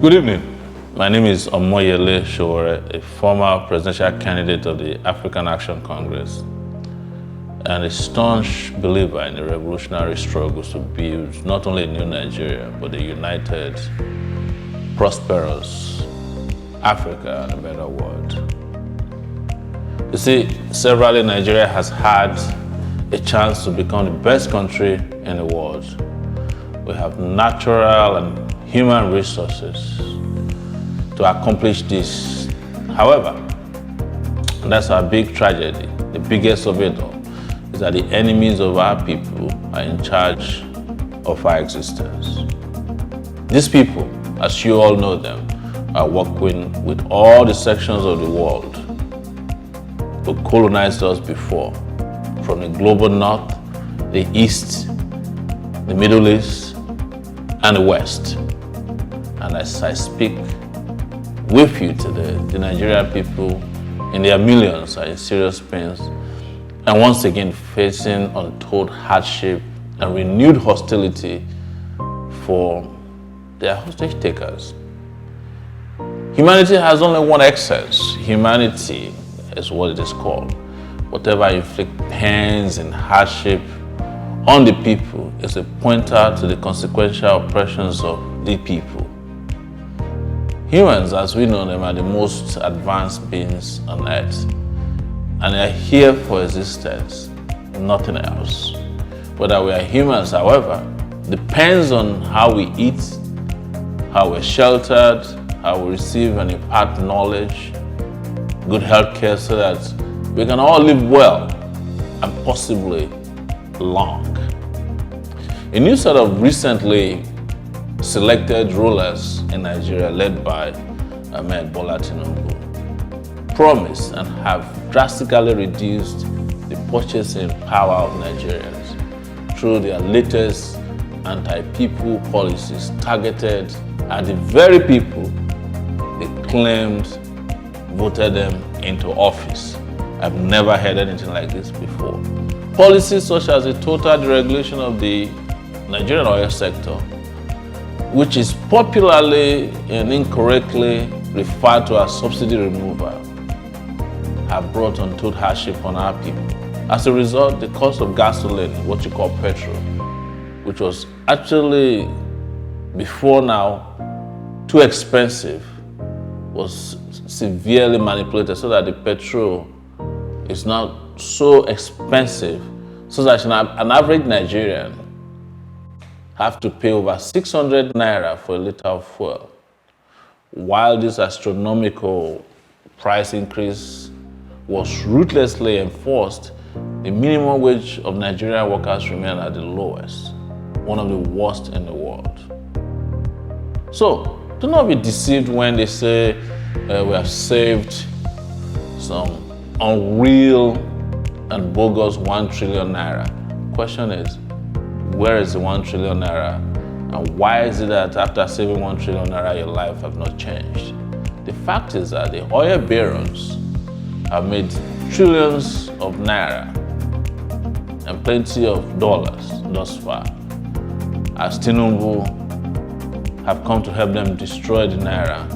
Good evening. My name is Omoyele Sowore, a former presidential candidate of the African Action Congress and a staunch believer in the revolutionary struggles to build not only a new Nigeria, but a united, prosperous Africa and a better world. You see, severally Nigeria has had a chance to become the best country in the world. We have natural and human resources to accomplish this. However, that's our big tragedy. The biggest of it all is that the enemies of our people are in charge of our existence. These people, as you all know them, are working with all the sections of the world who colonized us before, from the global north, the east, the Middle East, and the West. And as I speak with you today, the Nigerian people in their millions are in serious pains and once again facing untold hardship and renewed hostility for their hostage takers. Humanity has only one excess. Humanity is what it is called. Whatever inflict pains and hardship on the people is a pointer to the consequential oppressions of the people. Humans, as we know them, are the most advanced beings on earth, and they are here for existence, nothing else. Whether we are humans, however, depends on how we eat, how we're sheltered, how we receive and impart knowledge, good health care so that we can all live well and possibly long. A new set of recently selected rulers in Nigeria, led by Bola Tinubu, promise and have drastically reduced the purchasing power of Nigerians through their latest anti-people policies targeted at the very people they claimed voted them into office. I've never heard anything like this before. Policies such as the total deregulation of the Nigerian oil sector, which is popularly and incorrectly referred to as subsidy removal, have brought untold hardship on our people. As a result, the cost of gasoline, what you call petrol, which was actually before now too expensive, was severely manipulated so that the petrol is now so expensive so that an average Nigerian have to pay over 600 naira for a liter of fuel. While this astronomical price increase was ruthlessly enforced, the minimum wage of Nigerian workers remained at the lowest, one of the worst in the world. So, do not be deceived when they say we have saved some unreal and bogus 1 trillion naira. Question is, where is the 1 trillion naira? And why is it that after saving 1 trillion naira, your life have not changed? The fact is that the oil barons have made trillions of naira and plenty of dollars thus far, as Tinubu have come to help them destroy the naira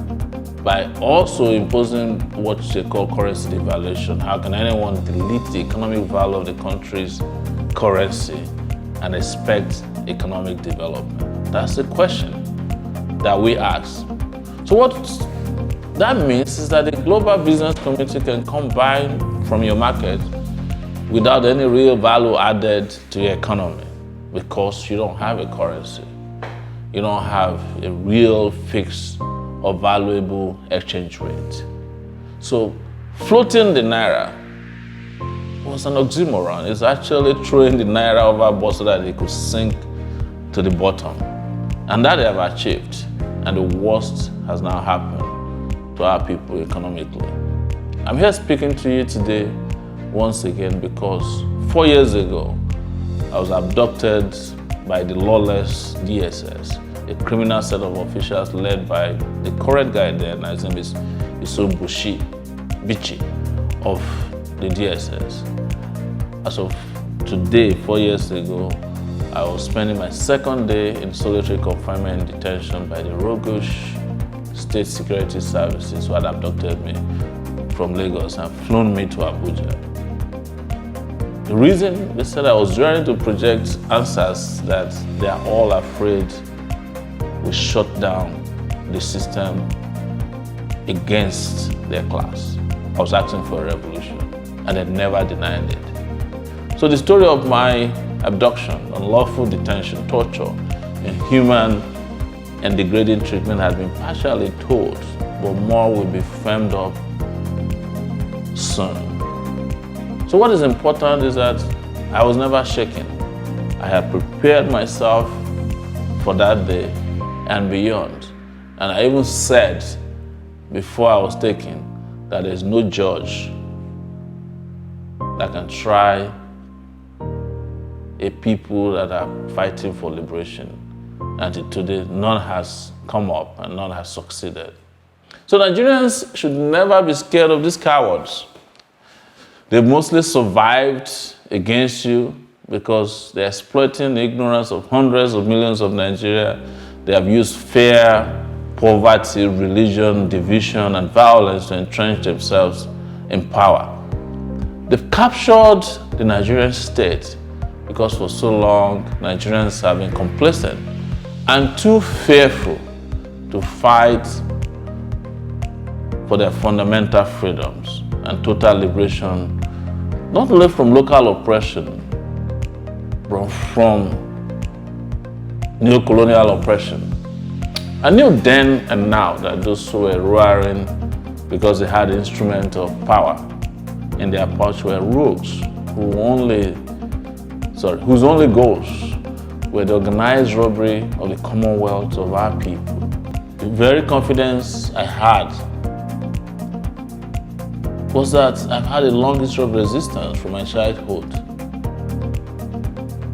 by also imposing what they call currency devaluation. How can anyone delete the economic value of the country's currency and expect economic development? That's the question that we ask. So what that means is that the global business community can come buy from your market without any real value added to your economy because you don't have a currency. You don't have a real fixed or valuable exchange rate. So floating the naira was an oxymoron. It's actually throwing the naira overboard so that it could sink to the bottom. And that they have achieved. And the worst has now happened to our people economically. I'm here speaking to you today once again because 4 years ago, I was abducted by the lawless DSS, a criminal set of officials led by the current guy there, and his name is Bichi of the DSS. As of today, 4 years ago, I was spending my second day in solitary confinement and detention by the roguish state security services who had abducted me from Lagos and flown me to Abuja. The reason, they said I was trying to project answers that they are all afraid will shut down the system against their class. I was asking for a revolution, and they never denied it. So the story of my abduction, unlawful detention, torture, inhuman and degrading treatment has been partially told, but more will be firmed up soon. So what is important is that I was never shaken. I had prepared myself for that day and beyond. And I even said before I was taken that there's no judge that can try a people that are fighting for liberation. Until today, none has come up and none has succeeded. So Nigerians should never be scared of these cowards. They've mostly survived against you because they're exploiting the ignorance of hundreds of millions of Nigeria. They have used fear, poverty, religion, division, and violence to entrench themselves in power. They've captured the Nigerian state because for so long, Nigerians have been complacent and too fearful to fight for their fundamental freedoms and total liberation, not only from local oppression, but from neo-colonial oppression. I knew then and now that those who were roaring because they had instrument of power in their pouch were rogues whose only goals were the organized robbery of the commonwealth of our people. The very confidence I had was that I've had a long history of resistance from my childhood,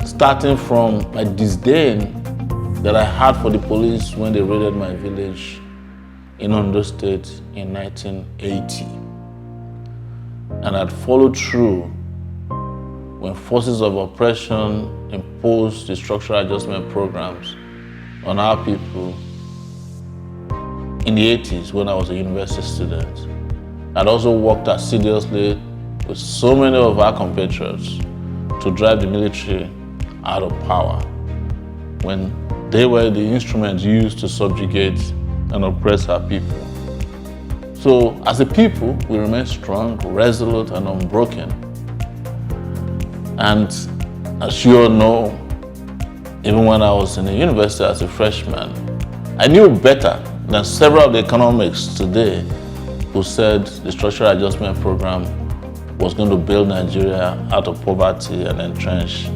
starting from my disdain that I had for the police when they raided my village in Ondo State in 1980. And I'd followed through when forces of oppression imposed the structural adjustment programs on our people in the 80s when I was a university student. I'd also worked assiduously with so many of our compatriots to drive the military out of power when they were the instruments used to subjugate and oppress our people. So as a people, we remain strong, resolute, and unbroken. And as you all know, even when I was in the university as a freshman, I knew better than several of the economics today who said the structural adjustment program was going to build Nigeria out of poverty and entrench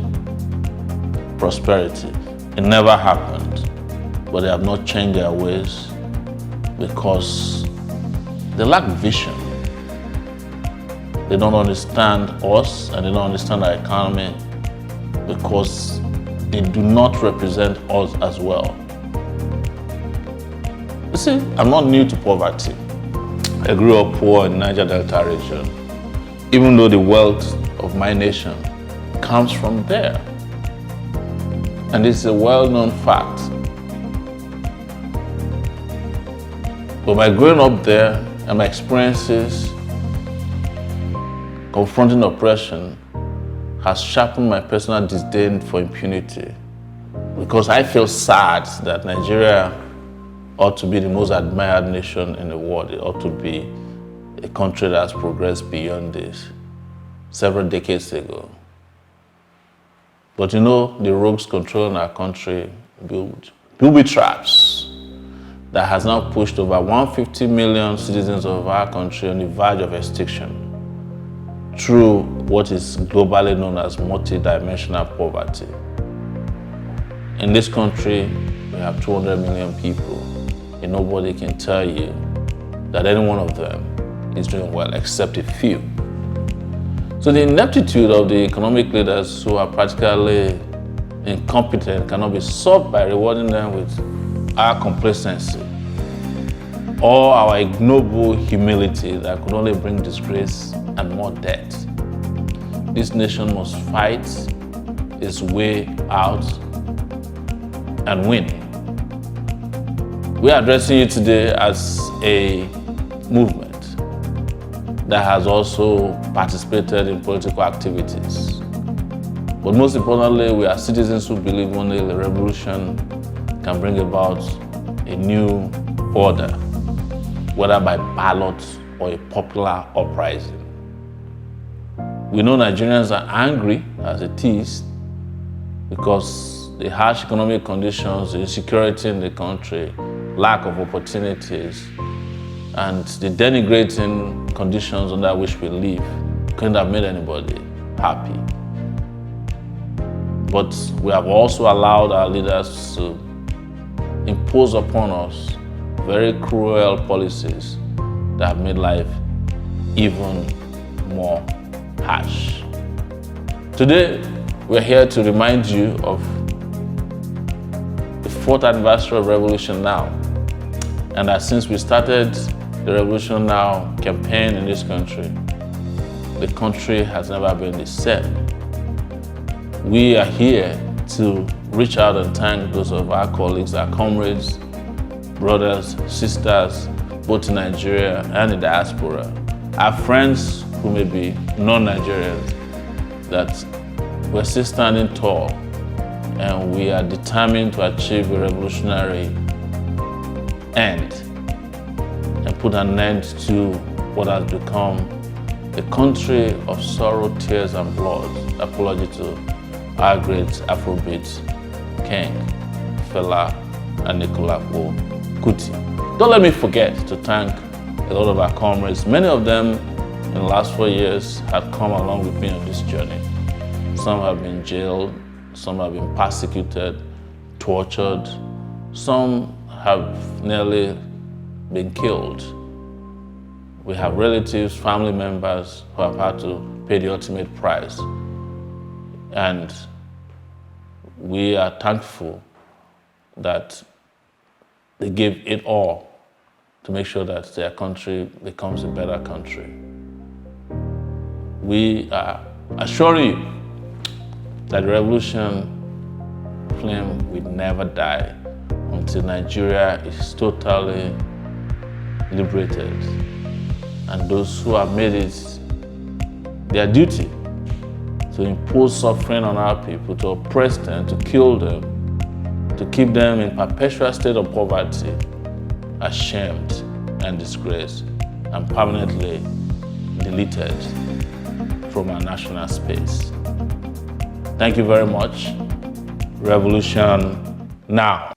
prosperity. It never happened, but they have not changed their ways because they lack vision. They don't understand us and they don't understand our economy because they do not represent us as well. You see, I'm not new to poverty. I grew up poor in the Niger Delta region, even though the wealth of my nation comes from there. And it's a well-known fact. But by growing up there and my experiences confronting oppression has sharpened my personal disdain for impunity, because I feel sad that Nigeria ought to be the most admired nation in the world. It ought to be a country that has progressed beyond this several decades ago. But you know, the rogues controlling our country build booby traps that has now pushed over 150 million citizens of our country on the verge of extinction through what is globally known as multi-dimensional poverty. In this country, we have 200 million people, and nobody can tell you that any one of them is doing well, except a few. So the ineptitude of the economic leaders who are practically incompetent cannot be solved by rewarding them with our complacency or our ignoble humility that could only bring disgrace and more debt. This nation must fight its way out and win. We are addressing you today as a movement that has also participated in political activities. But most importantly, we are citizens who believe only the revolution can bring about a new order, whether by ballot or a popular uprising. We know Nigerians are angry as it is because the harsh economic conditions, the insecurity in the country, lack of opportunities, and the denigrating conditions under which we live couldn't have made anybody happy. But we have also allowed our leaders to impose upon us very cruel policies that have made life even more harsh. Today, we're here to remind you of the 4th anniversary of Revolution Now, and that since we started the Revolution Now campaign in this country, the country has never been the same. We are here to reach out and thank those of our colleagues, our comrades, brothers, sisters, both in Nigeria and in diaspora, our friends who may be non-Nigerians, that we're still standing tall and we are determined to achieve a revolutionary end and put an end to what has become a country of sorrow, tears, and blood. Apology to our great Afrobeat king, Fela Anikulapo Kuti. Don't let me forget to thank a lot of our comrades. Many of them in the last 4 years have come along with me on this journey. Some have been jailed, some have been persecuted, tortured, some have nearly been killed. We have relatives, family members who have had to pay the ultimate price. And we are thankful that they gave it all to make sure that their country becomes a better country. We are assuring you that the revolution flame will never die until Nigeria is totally liberated. And those who have made it their duty to impose suffering on our people, to oppress them, to kill them, to keep them in perpetual state of poverty, ashamed and disgraced, and permanently deleted from our national space. Thank you very much. Revolution now.